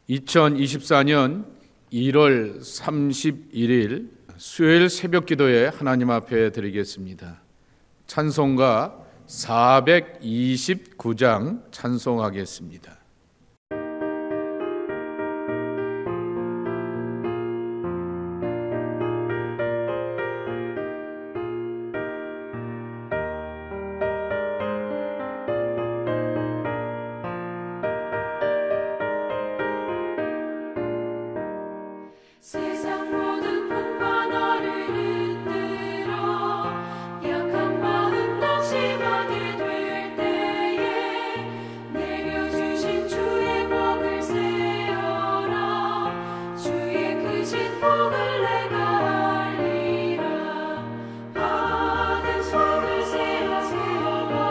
2024년 1월 31일 수요일 새벽 기도에 하나님 앞에 드리겠습니다. 찬송가 429장 찬송하겠습니다. 세상 모든 풍파 너를 흔들어 약한 마음 낙심하게 될 때에 내려주신 주의 복을 세어라. 주의 크신 복을 내가 알리라. 받은 속을 세어봐라.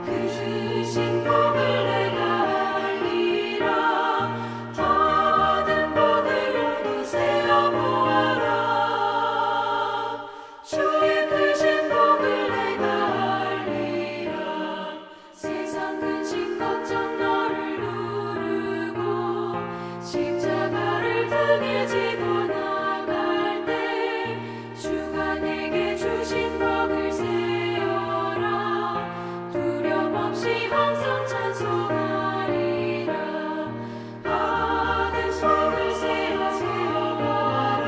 그 주신 복을 내가 알리라. 받은 복을 세어보아라. 주의 크신 복을 내가 알리라. 세상 근심 걱정 너를 누르고 십자가를 등에 지고 나갈 때 주가 내게 주신 복을 세어라. 두려움 없이 항상 찬송하리라. 받은 속을 세어봐라.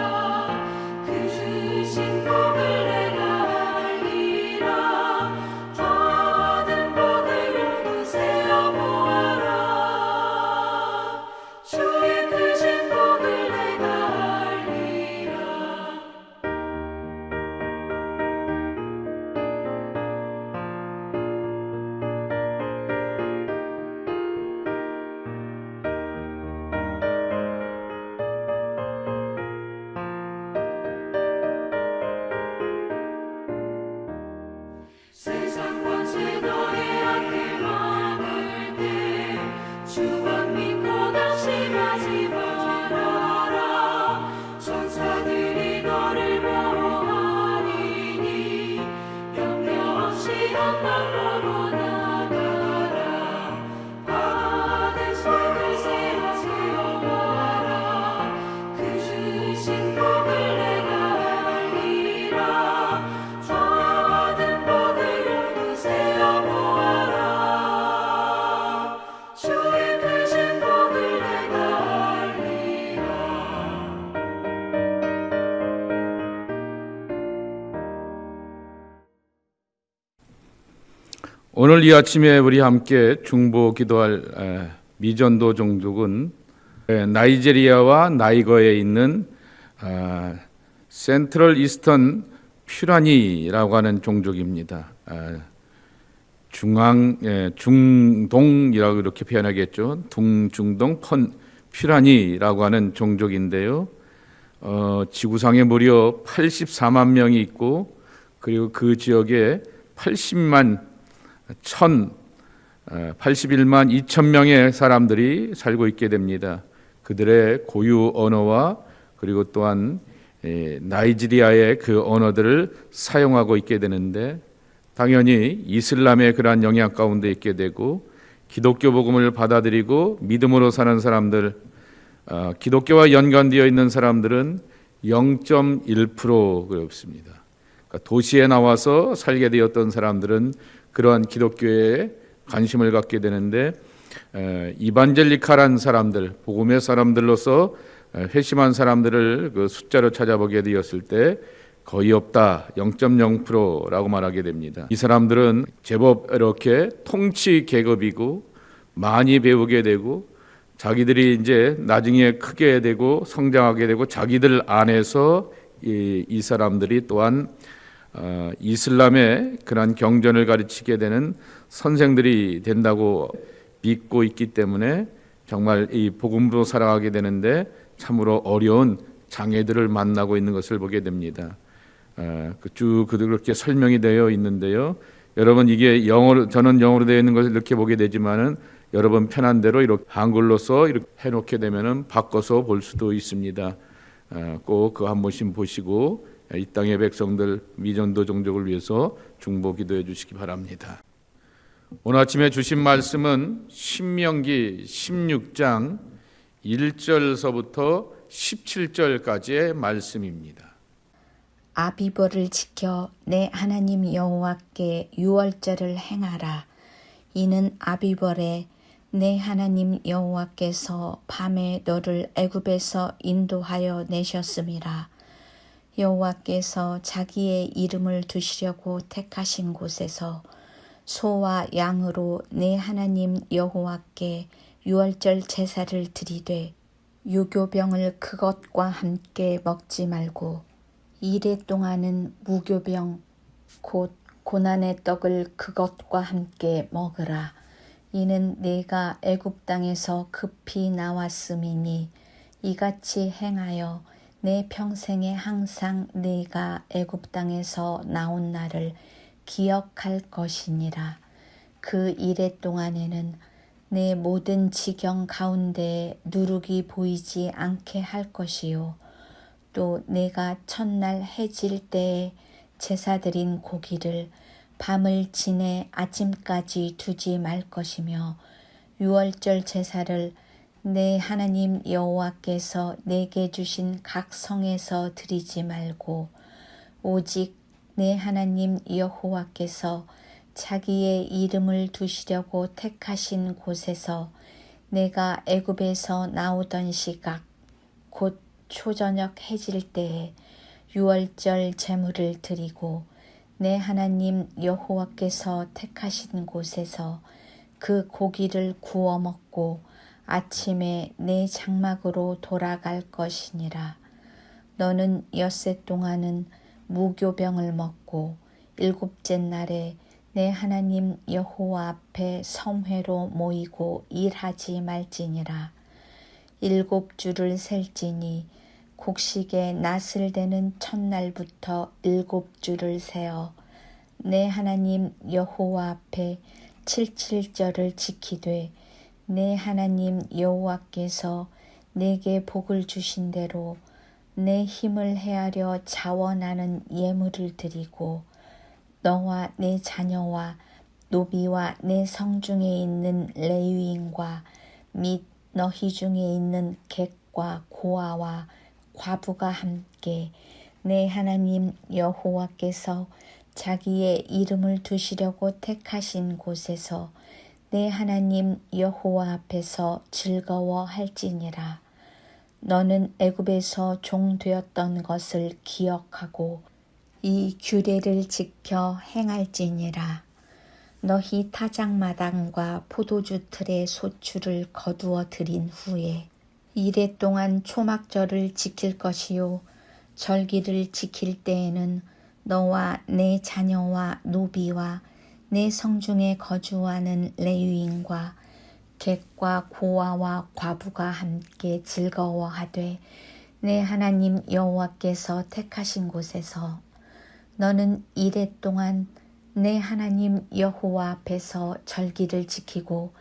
그 주신 복을 내가 알리라. 받은 복을 모두 세어보아라. 주의 크신 복을 내가 알리라. 세상 권세 너의 앞길 막을 때 주만 믿고 낙심하지 말아라. 천사들이 너를 보호하리니 염려 없이 앞만 보고 나가라. 받은 속을 세어봐라. 그 주신 복을 내가 알리라. 받은 복을 모두 세어보아라. 주의 크신 복을 내가 알리라. 오늘 이 아침에 우리 함께 중보 기도할 미전도 종족은 나이지리아와 나이거에 있는 센트럴 이스턴 퓨라니라고 하는 종족입니다. 중동이라고 이렇게 표현하겠죠. 중동 퓨라니라고 하는 종족인데요. 지구상에 무려 84만 명이 있고, 그리고 그 지역에 81만 2천 명의 사람들이 살고 있게 됩니다. 그들의 고유 언어와 그리고 또한 나이지리아의 그 언어들을 사용하고 있게 되는데, 당연히 이슬람의 그러한 영향 가운데 있게 되고, 기독교 복음을 받아들이고 믿음으로 사는 사람들, 기독교와 연관되어 있는 사람들은 0.1% 그렇습니다. 그러니까 도시에 나와서 살게 되었던 사람들은 그러한 기독교에 관심을 갖게 되는데, 이반젤리칼한 사람들, 복음의 사람들로서 회심한 사람들을 그 숫자로 찾아보게 되었을 때 거의 없다, 0.0%라고 말하게 됩니다. 이 사람들은 제법 이렇게 통치 계급이고 많이 배우게 되고, 자기들이 이제 나중에 크게 되고 성장하게 되고, 자기들 안에서 이 사람들이 또한 이슬람의 그런 경전을 가르치게 되는 선생들이 된다고 믿고 있기 때문에 정말 이 복음으로 살아가게 되는데 참으로 어려운 장애들을 만나고 있는 것을 보게 됩니다. 쭉 그렇게 설명이 되어 있는데요. 여러분, 이게 영어로, 저는 영어로 되어 있는 것을 이렇게 보게 되지만은 여러분 편한 대로 이렇게 한글로서 이렇게 해놓게 되면은 바꿔서 볼 수도 있습니다. 꼭 그거 한 번씩 보시고 이 땅의 백성들, 미전도 종족을 위해서 중보 기도해 주시기 바랍니다. 오늘 아침에 주신 말씀은 신명기 16장 1절서부터 17절까지의 말씀입니다. 아비보를 지켜 내 하나님 여호와께 유월절을 행하라. 이는 아비벌에 내 하나님 여호와께서 밤에 너를 애굽에서 인도하여 내셨음이라. 여호와께서 자기의 이름을 두시려고 택하신 곳에서 소와 양으로 내 하나님 여호와께 유월절 제사를 드리되 유교병을 그것과 함께 먹지 말고 이레 동안은 무교병 곧 고난의 떡을 그것과 함께 먹으라. 이는 내가 애굽 땅에서 급히 나왔음이니 이같이 행하여 내 평생에 항상 내가 애굽 땅에서 나온 날을 기억할 것이니라. 그 이레 동안에는 내 모든 지경 가운데에 누룩이 보이지 않게 할 것이요 또 내가 첫날 해질 때에 제사 드린 고기를 밤을 지내 아침까지 두지 말 것이며 유월절 제사를 내 하나님 여호와께서 내게 주신 각 성에서 드리지 말고 오직 내 하나님 여호와께서 자기의 이름을 두시려고 택하신 곳에서 내가 애굽에서 나오던 시각 곧 초저녁 해질 때에 유월절 제물을 드리고 내 하나님 여호와께서 택하신 곳에서 그 고기를 구워 먹고 아침에 내 장막으로 돌아갈 것이니라. 너는 엿새 동안은 무교병을 먹고 일곱째 날에 내 하나님 여호와 앞에 성회로 모이고 일하지 말지니라. 7주를 셀지니 곡식의 낫을 되는 첫날부터 7주를 세어 내 하나님 여호와 앞에 77절을 지키되 내 하나님 여호와께서 내게 복을 주신 대로 내 힘을 헤아려 자원하는 예물을 드리고 너와 내 자녀와 노비와 내 성중에 있는 레위인과 및 너희 중에 있는 객과 고아와 과부가 함께 내 하나님 여호와께서 자기의 이름을 두시려고 택하신 곳에서 내 하나님 여호와 앞에서 즐거워할지니라. 너는 애굽에서 종되었던 것을 기억하고 이 규례를 지켜 행할지니라. 너희 타작마당과 포도주 틀의 소출을 거두어 들인 후에 이레 동안 초막절을 지킬 것이요 절기를 지킬 때에는 너와 내 자녀와 노비와 내 성중에 거주하는 레위인과 객과 고아와 과부가 함께 즐거워하되 내 하나님 여호와께서 택하신 곳에서 너는 이레 동안 내 하나님 여호와 앞에서 절기를 지키고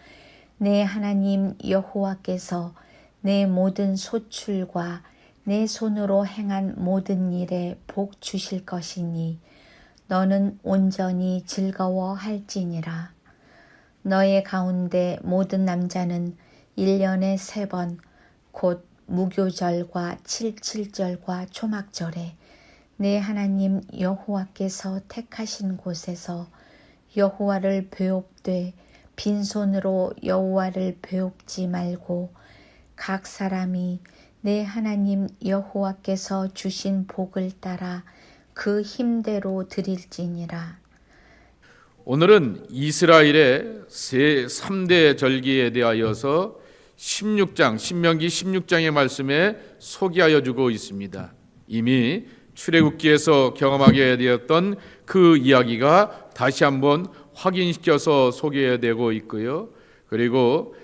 내 하나님 여호와께서 내 모든 소출과 내 손으로 행한 모든 일에 복 주실 것이니 너는 온전히 즐거워할지니라. 너의 가운데 모든 남자는 1년에 3번 곧 무교절과 칠칠절과 초막절에 내 하나님 여호와께서 택하신 곳에서 여호와를 배웁되 빈손으로 여호와를 배웁지 말고 각 사람이 내 하나님 여호와께서 주신 복을 따라 그 힘대로 드릴지니라. 오늘은 이스라엘의 3대 절기에 대하여서 신명기 16장의 말씀에 소개하여 주고 있습니다. 이미 출애굽기에서 경험하게 되었던 그 이야기가 다시 한번 확인시켜서 소개되고 있고요. 그리고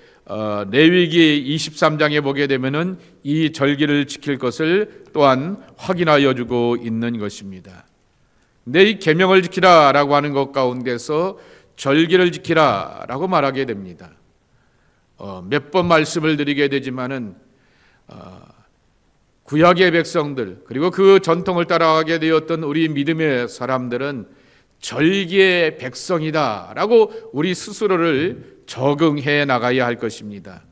레위기 23장에 보게 되면은 이 절기를 지킬 것을 또한 확인하여 주고 있는 것입니다. 근데 이 계명을 지키라라고 하는 것 가운데서 절기를 지키라라고 말하게 됩니다. 몇 번 말씀을 드리게 되지만은 구약의 백성들 그리고 그 전통을 따라가게 되었던 우리 믿음의 사람들은 절기의 백성이다라고 우리 스스로를 적응해 나가야 할 것입니다.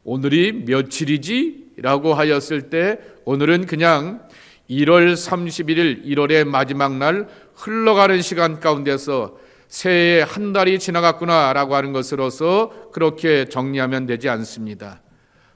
오늘이 며칠이지? 라고 하였을 때 오늘은 그냥 1월 31일 1월의 마지막 날 흘러가는 시간 가운데서 새해 한 달이 지나갔구나 라고 하는 것으로서 그렇게 정리하면 되지 않습니다.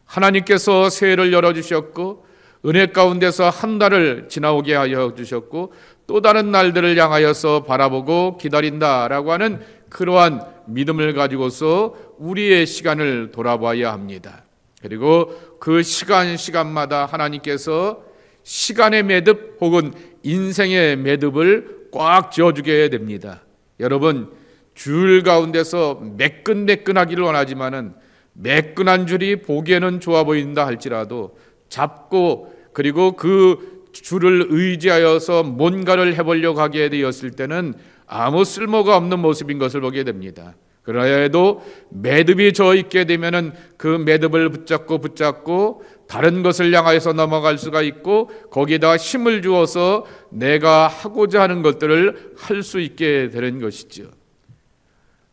하나님께서 새해를 열어주셨고 은혜 가운데서 한 달을 지나오게 하여 주셨고 또 다른 날들을 향하여서 바라보고 기다린다라고 하는 그러한 믿음을 가지고서 우리의 시간을 돌아봐야 합니다. 그리고 그 시간마다 하나님께서 시간의 매듭 혹은 인생의 매듭을 꽉 지어주게 됩니다. 여러분, 줄 가운데서 매끈매끈하기를 원하지만은 매끈한 줄이 보기에는 좋아 보인다 할지라도 잡고 그리고 그 줄을 의지하여서 뭔가를 해보려고 하게 되었을 때는 아무 쓸모가 없는 모습인 것을 보게 됩니다. 그러나 해도 매듭이 져 있게 되면은 그 매듭을 붙잡고 다른 것을 향하여서 넘어갈 수가 있고 거기에다 힘을 주어서 내가 하고자 하는 것들을 할 수 있게 되는 것이죠.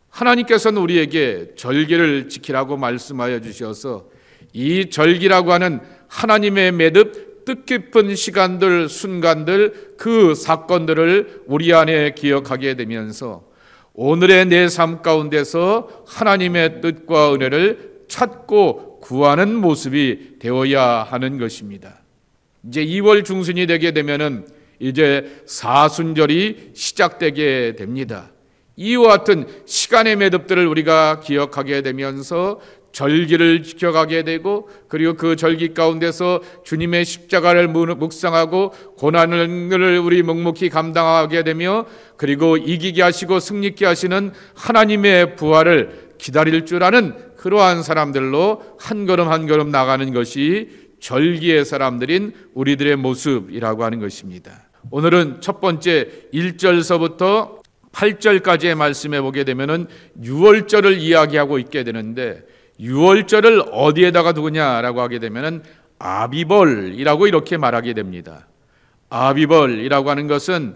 하나님께서는 우리에게 절기를 지키라고 말씀하여 주셔서 이 절기라고 하는 하나님의 매듭 뜻깊은 시간들, 순간들, 그 사건들을 우리 안에 기억하게 되면서 오늘의 내 삶 가운데서 하나님의 뜻과 은혜를 찾고 구하는 모습이 되어야 하는 것입니다. 이제 2월 중순이 되게 되면은 이제 사순절이 시작되게 됩니다. 이와 같은 시간의 매듭들을 우리가 기억하게 되면서 절기를 지켜가게 되고 그리고 그 절기 가운데서 주님의 십자가를 묵상하고 고난을 우리 묵묵히 감당하게 되며 그리고 이기게 하시고 승리케 하시는 하나님의 부활을 기다릴 줄 아는 그러한 사람들로 한 걸음 한 걸음 나가는 것이 절기의 사람들인 우리들의 모습이라고 하는 것입니다. 오늘은 첫 번째 1절서부터 8절까지의 말씀에 보게 되면은 6월절을 이야기하고 있게 되는데 6월절을 어디에다가 두느냐라고 하게 되면은 아비벌이라고 이렇게 말하게 됩니다. 아비벌이라고 하는 것은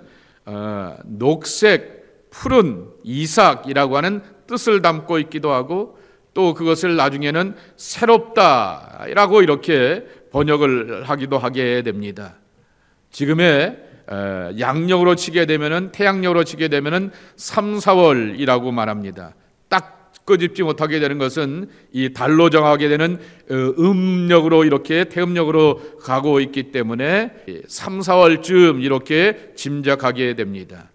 녹색, 푸른 이삭이라고 하는 뜻을 담고 있기도 하고 또 그것을 나중에는 새롭다라고 이렇게 번역을 하기도 하게 됩니다. 지금의 양력으로 치게 되면은 태양력으로 치게 되면은 3, 4월이라고 말합니다. 딱 끄집지 못하게 되는 것은 이 달로 정하게 되는 음력으로 이렇게 태음력으로 가고 있기 때문에 3, 4월쯤 이렇게 짐작하게 됩니다.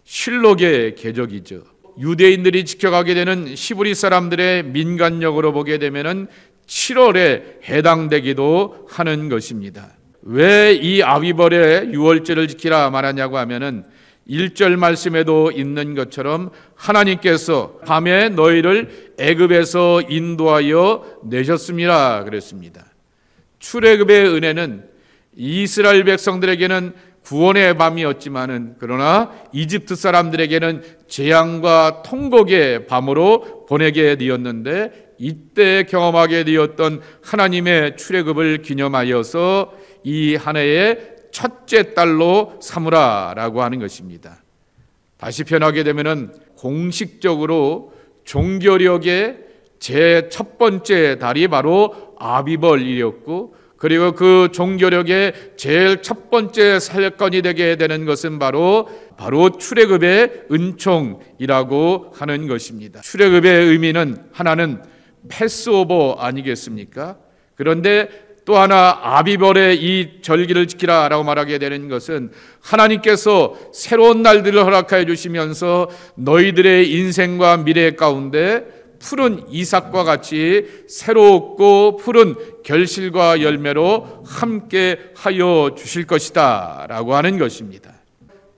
실록의 계적이죠. 유대인들이 지켜가게 되는 시브리 사람들의 민간력으로 보게 되면은 7월에 해당되기도 하는 것입니다. 왜 이 아비벌의 6월절을 지키라 말하냐고 하면은 1절 말씀에도 있는 것처럼 하나님께서 밤에 너희를 애굽에서 인도하여 내셨습니다 그랬습니다. 출애굽의 은혜는 이스라엘 백성들에게는 구원의 밤이었지만은 그러나 이집트 사람들에게는 재앙과 통곡의 밤으로 보내게 되었는데 이때 경험하게 되었던 하나님의 출애굽을 기념하여서 이 한 해의 첫째 달로 삼으라라고 하는 것입니다. 다시 표현하게 되면은 공식적으로 종교력의 제 첫 번째 달이 바로 아비벌이었고 그리고 그 종교력의 제일 첫 번째 사건이 되게 되는 것은 바로 출애굽의 은총이라고 하는 것입니다. 출애굽의 의미는 하나는 패스오버 아니겠습니까? 그런데 또 하나 아비벌의 이 절기를 지키라라고 말하게 되는 것은 하나님께서 새로운 날들을 허락하여 주시면서 너희들의 인생과 미래 가운데 푸른 이삭과 같이 새롭고 푸른 결실과 열매로 함께 하여 주실 것이다 라고 하는 것입니다.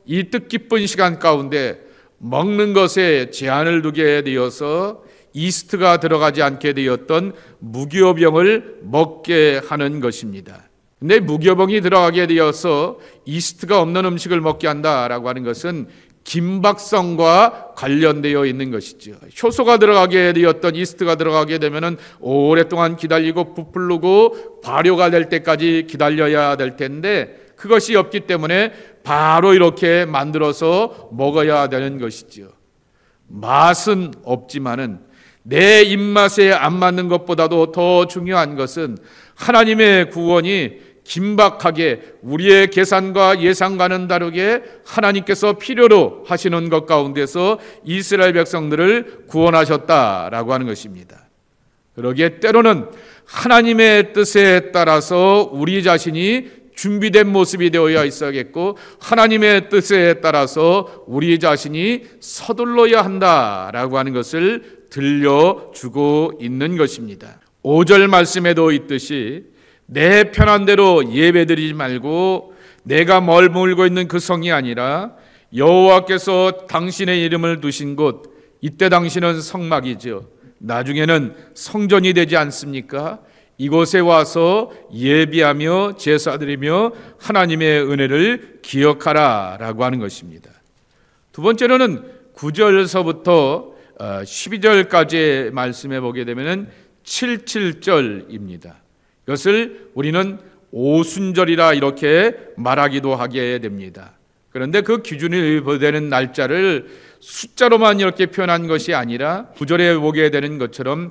이 뜻깊은 시간 가운데 먹는 것에 제한을 두게 되어서 이스트가 들어가지 않게 되었던 무교병을 먹게 하는 것입니다. 근데 무교병이 들어가게 되어서 이스트가 없는 음식을 먹게 한다라고 하는 것은 긴박성과 관련되어 있는 것이죠. 효소가 들어가게 되었던 이스트가 들어가게 되면은 오랫동안 기다리고 부풀고 발효가 될 때까지 기다려야 될 텐데 그것이 없기 때문에 바로 이렇게 만들어서 먹어야 되는 것이지요. 맛은 없지만은 내 입맛에 안 맞는 것보다도 더 중요한 것은 하나님의 구원이 긴박하게 우리의 계산과 예상과는 다르게 하나님께서 필요로 하시는 것 가운데서 이스라엘 백성들을 구원하셨다라고 하는 것입니다. 그러기에 때로는 하나님의 뜻에 따라서 우리 자신이 준비된 모습이 되어야 있어야겠고, 하나님의 뜻에 따라서 우리 자신이 서둘러야 한다라고 하는 것을 들려주고 있는 것입니다. 5절 말씀에도 있듯이 내 편한 대로 예배드리지 말고 내가 머물고 있는 그 성이 아니라 여호와께서 당신의 이름을 두신 곳, 이때 당신은 성막이죠. 나중에는 성전이 되지 않습니까? 이곳에 와서 예비하며 제사드리며 하나님의 은혜를 기억하라라고 하는 것입니다. 두 번째로는 9절서부터 12절까지의 말씀에 보게 되면 77절입니다. 이것을 우리는 오순절이라 이렇게 말하기도 하게 됩니다. 그런데 그 기준이 되는 날짜를 숫자로만 이렇게 표현한 것이 아니라 9절에 보게 되는 것처럼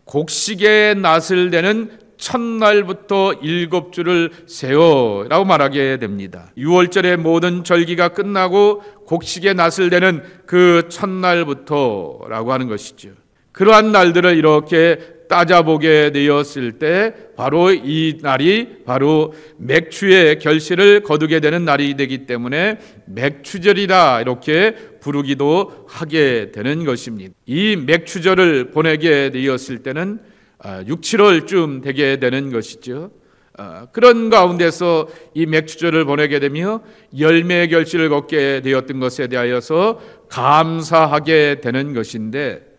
곡식의 낫을 되는 첫날부터 7주를 세워라고 말하게 됩니다. 6월절의 모든 절기가 끝나고 곡식의 낫을 되는 그 첫날부터라고 하는 것이죠. 그러한 날들을 이렇게 따져보게 되었을 때 바로 이 날이 바로 맥추의 결실을 거두게 되는 날이 되기 때문에 맥추절이라 이렇게 부르기도 하게 되는 것입니다. 이 맥추절을 보내게 되었을 때는 6, 7월쯤 되게 되는 것이죠. 그런 가운데서 이 맥추절을 보내게 되며 열매의 결실을 걷게 되었던 것에 대하여서 감사하게 되는 것인데,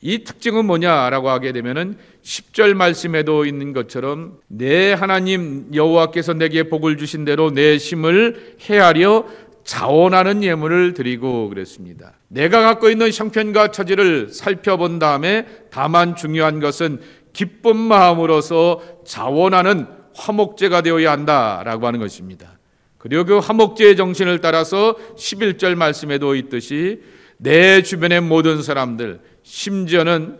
이 특징은 뭐냐라고 하게 되면은 10절 말씀에도 있는 것처럼 내 하나님 여호와께서 내게 복을 주신 대로 내 심을 헤아려 자원하는 예물을 드리고 그랬습니다. 내가 갖고 있는 형편과 처지를 살펴본 다음에 다만 중요한 것은 기쁜 마음으로서 자원하는 화목제가 되어야 한다라고 하는 것입니다. 그리고 그 화목제의 정신을 따라서 11절 말씀에도 있듯이 내 주변의 모든 사람들, 심지어는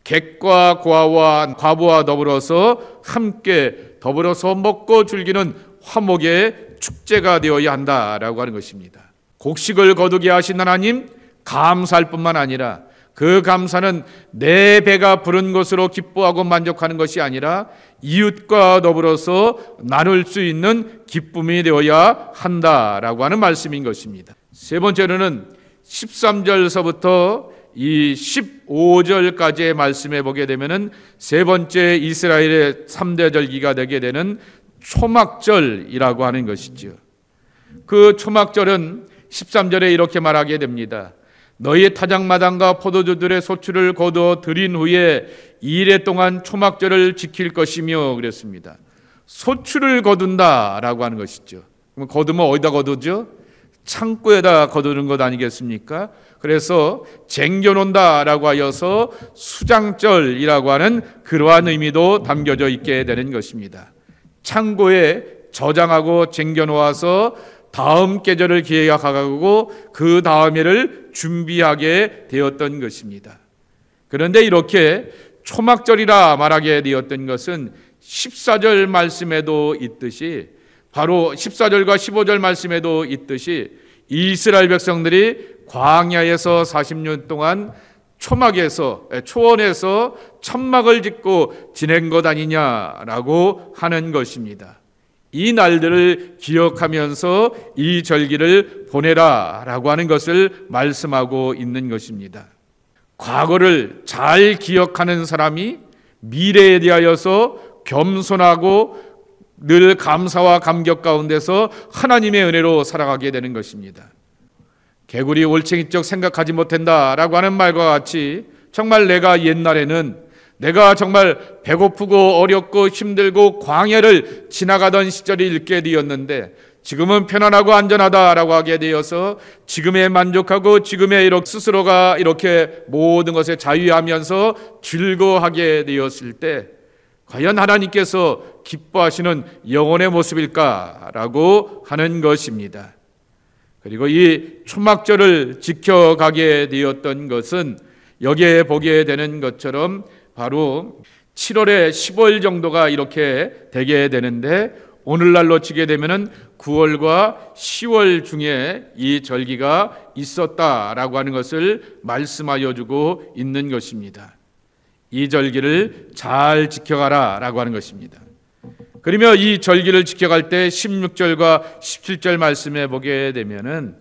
객과 과부와 더불어서 함께 더불어서 먹고 즐기는 화목의 축제가 되어야 한다라고 하는 것입니다. 곡식을 거두게 하신 하나님 감사할 뿐만 아니라 그 감사는 내 배가 부른 것으로 기뻐하고 만족하는 것이 아니라 이웃과 더불어서 나눌 수 있는 기쁨이 되어야 한다라고 하는 말씀인 것입니다. 세 번째로는 13절서부터 이 15절까지의 말씀에 보게 되면은 세 번째 이스라엘의 3대 절기가 되게 되는 초막절이라고 하는 것이죠. 그 초막절은 13절에 이렇게 말하게 됩니다. 너희 타작마당과 포도주들의 소출을 거두어 드린 후에 2일 동안 초막절을 지킬 것이며 그랬습니다. 소출을 거둔다라고 하는 것이죠. 그럼 거두면 어디다 거두죠? 창고에다 거두는 것 아니겠습니까? 그래서 쟁겨놓는다라고 하여서 수장절이라고 하는 그러한 의미도 담겨져 있게 되는 것입니다. 창고에 저장하고 쟁겨놓아서 다음 계절을 기약하고 그 다음 해를 준비하게 되었던 것입니다. 그런데 이렇게 초막절이라 말하게 되었던 것은 14절 말씀에도 있듯이, 바로 14절과 15절 말씀에도 있듯이 이스라엘 백성들이 광야에서 40년 동안 초원에서 천막을 짓고 지낸 것 아니냐라고 하는 것입니다. 이 날들을 기억하면서 이 절기를 보내라라고 하는 것을 말씀하고 있는 것입니다. 과거를 잘 기억하는 사람이 미래에 대하여서 겸손하고 늘 감사와 감격 가운데서 하나님의 은혜로 살아가게 되는 것입니다. 개구리 올챙이적 생각하지 못한다라고 하는 말과 같이 정말 내가 옛날에는 내가 정말 배고프고 어렵고 힘들고 광야를 지나가던 시절이 있게 되었는데 지금은 편안하고 안전하다라고 하게 되어서 지금에 만족하고 지금의 스스로가 이렇게 모든 것에 자유하면서 즐거워하게 되었을 때 과연 하나님께서 기뻐하시는 영혼의 모습일까라고 하는 것입니다. 그리고 이 초막절을 지켜가게 되었던 것은 여기에 보게 되는 것처럼 바로 7월에 15일 정도가 이렇게 되게 되는데, 오늘날로 치게 되면은 9월과 10월 중에 이 절기가 있었다라고 하는 것을 말씀하여 주고 있는 것입니다. 이 절기를 잘 지켜가라라고 하는 것입니다. 그러면 이 절기를 지켜갈 때 16절과 17절 말씀에 보게 되면은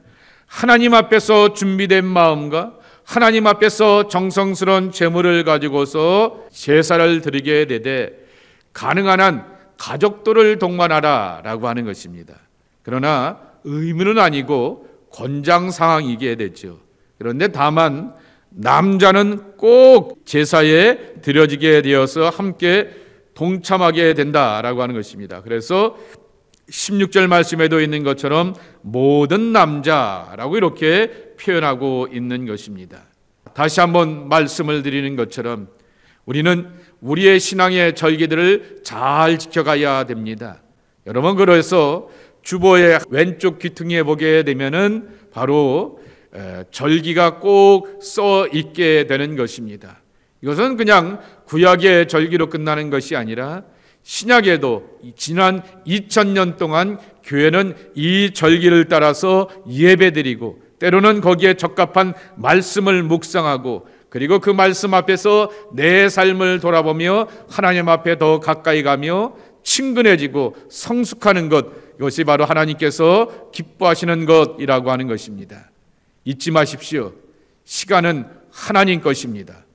하나님 앞에서 준비된 마음과 하나님 앞에서 정성스러운 제물을 가지고서 제사를 드리게 되되 가능한 한 가족들을 동반하라라고 하는 것입니다. 그러나 의무는 아니고 권장 사항이게 되죠. 그런데 다만 남자는 꼭 제사에 드려지게 되어서 함께 동참하게 된다라고 하는 것입니다. 그래서 16절 말씀에도 있는 것처럼 모든 남자라고 이렇게 표현하고 있는 것입니다. 다시 한번 말씀을 드리는 것처럼 우리는 우리의 신앙의 절기들을 잘 지켜가야 됩니다. 여러분, 그래서 주보의 왼쪽 귀퉁이에 보게 되면은 바로 절기가 꼭 써 있게 되는 것입니다. 이것은 그냥 구약의 절기로 끝나는 것이 아니라 신약에도 지난 2000년 동안 교회는 이 절기를 따라서 예배드리고 때로는 거기에 적합한 말씀을 묵상하고 그리고 그 말씀 앞에서 내 삶을 돌아보며 하나님 앞에 더 가까이 가며 친근해지고 성숙하는 것, 이것이 바로 하나님께서 기뻐하시는 것이라고 하는 것입니다. 잊지 마십시오. 시간은 하나님 것입니다.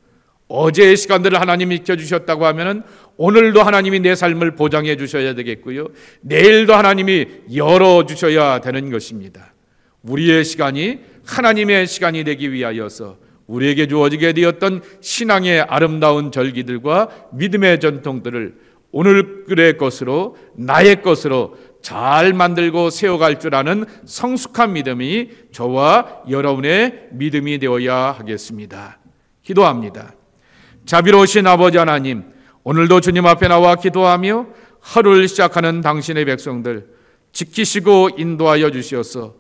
어제의 시간들을 하나님이 지켜주셨다고 하면 오늘도 하나님이 내 삶을 보장해 주셔야 되겠고요, 내일도 하나님이 열어주셔야 되는 것입니다. 우리의 시간이 하나님의 시간이 되기 위하여서 우리에게 주어지게 되었던 신앙의 아름다운 절기들과 믿음의 전통들을 오늘의 것으로, 나의 것으로 잘 만들고 세워갈 줄 아는 성숙한 믿음이 저와 여러분의 믿음이 되어야 하겠습니다. 기도합니다. 자비로우신 아버지 하나님, 오늘도 주님 앞에 나와 기도하며 하루를 시작하는 당신의 백성들 지키시고 인도하여 주시어서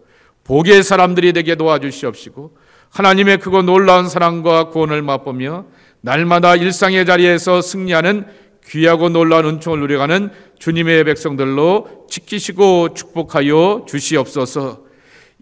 복의 사람들이 되게 도와주시옵시고 하나님의 크고 놀라운 사랑과 구원을 맛보며 날마다 일상의 자리에서 승리하는 귀하고 놀라운 은총을 누려가는 주님의 백성들로 지키시고 축복하여 주시옵소서.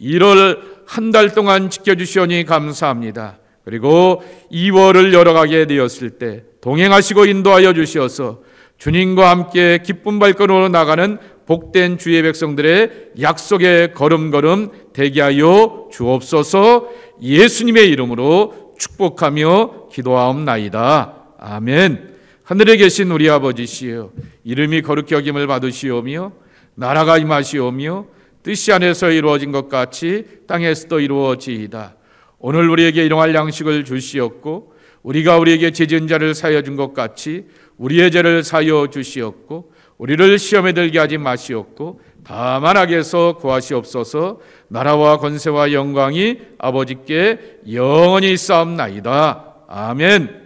1월 한 달 동안 지켜주시오니 감사합니다. 그리고 2월을 열어가게 되었을 때 동행하시고 인도하여 주시어서 주님과 함께 기쁨 발걸음으로 나가는 복된 주의 백성들의 약속의 걸음걸음 되게 하여 주옵소서. 예수님의 이름으로 축복하며 기도하옵나이다. 아멘. 하늘에 계신 우리 아버지시여, 이름이 거룩히 여김을 받으시오며 나라가 임하시오며 뜻이 안에서 이루어진 것 같이 땅에서도 이루어지이다. 오늘 우리에게 일용할 양식을 주시옵고 우리가 우리에게 죄 지은 자를 사하여 준 것 같이 우리의 죄를 사하여 주시옵고 우리를 시험에 들게 하지 마시옵고 다만 악에서 구하시옵소서. 나라와 권세와 영광이 아버지께 영원히 있사옵나이다. 아멘.